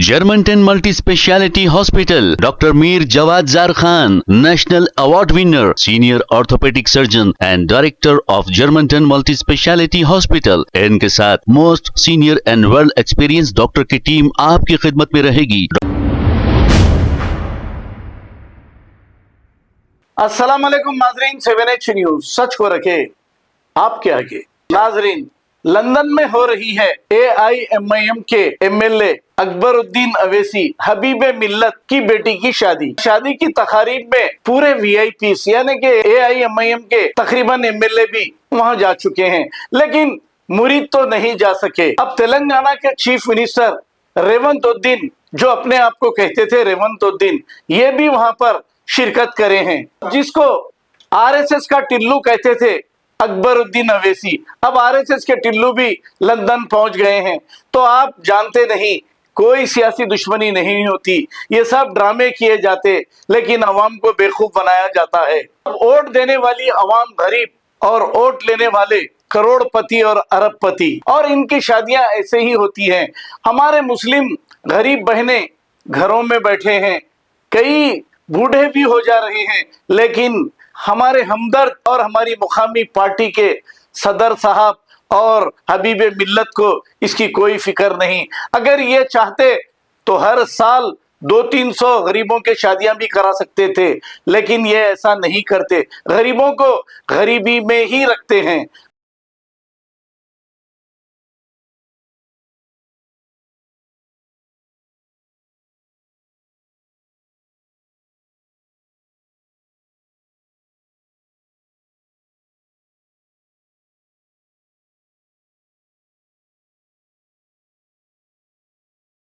Germanton multi speciality hospital, doctor Mir Jawad jar Khan, national award winner, senior orthopaedic surgeon and director of Germanton multi speciality hospital. इनके साथ most senior and well experience doctor की team आपकी खिदमत में रहेगी। अस्सलाम वालेकुम नाजरीन, 7H न्यूज सच को रखे आपके आगे। नाजरीन, लंदन में हो रही है AIMIM के MLA अकबरुद्दीन अवैसी हबीब मिल्लत की बेटी की शादी की तकारीब में पूरे VIPs यानी कि AIMIM के तकरीबन MLA भी वहां जा चुके हैं, लेकिन मुरीद तो नहीं जा सके। अब तेलंगाना के चीफ मिनिस्टर रेवंतुद्दीन, जो अपने आप को कहते थे रेवंतुद्दीन, ये भी वहां पर शिरकत करे हैं, जिसको RSS का टिल्लू कहते थे अकबरुद्दीन अवैसी। अब RSS के टिल्लू भी लंदन पहुंच गए हैं। तो आप जानते नहीं, कोई सियासी दुश्मनी नहीं होती, ये सब ड्रामे किए जाते, लेकिन अवाम को बेवकूफ बनाया जाता है। वोट देने वाली अवाम गरीब और वोट लेने वाले करोड़पति और अरबपति, और इनकी शादियां ऐसे ही होती हैं। हमारे मुस्लिम गरीब बहनें घरों में बैठे हैं, कई बूढ़े भी हो जा रहे हैं, लेकिन हमारे हमदर्द और हमारी मुकामी पार्टी के सदर साहब और हबीब मिल्लत को इसकी कोई फिक्र नहीं। अगर ये चाहते तो हर साल 200-300 गरीबों के शादियां भी करा सकते थे, लेकिन ये ऐसा नहीं करते, गरीबों को गरीबी में ही रखते हैं।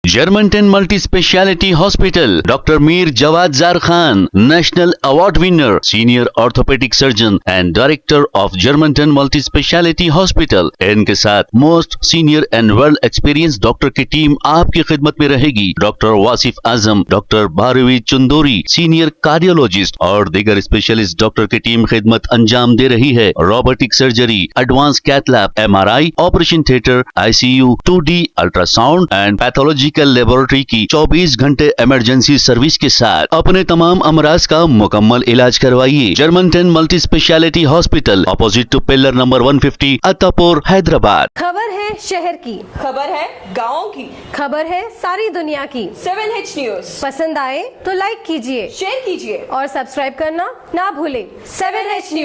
Germanton multi speciality hospital, doctor Mir Jawad jar Khan, national award winner, senior orthopaedic surgeon and director of Germanton multi speciality hospital. इनके साथ most senior and well experience doctor की टीम आपकी खिदमत में रहेगी। Doctor Wasif Azam, doctor Bharvi Chandori, senior cardiologist और दीगर स्पेशलिस्ट डॉक्टर की टीम खिदमत अंजाम दे रही है। Robotic surgery, advance cath lab, MRI, operation theatre, ICU, 2D ultrasound and pathological laboratory की 24 घंटे इमरजेंसी सर्विस के साथ अपने तमाम अमराज का मुकम्मल इलाज करवाइए। Germanten multi speciality hospital, opposite to pillar number 150, Attapur, Hyderabad. खबर है शहर की, खबर है गाँव की, खबर है सारी दुनिया की। 7H न्यूज पसंद आए तो लाइक कीजिए, शेयर कीजिए और सब्सक्राइब करना ना भूलें। 7H news.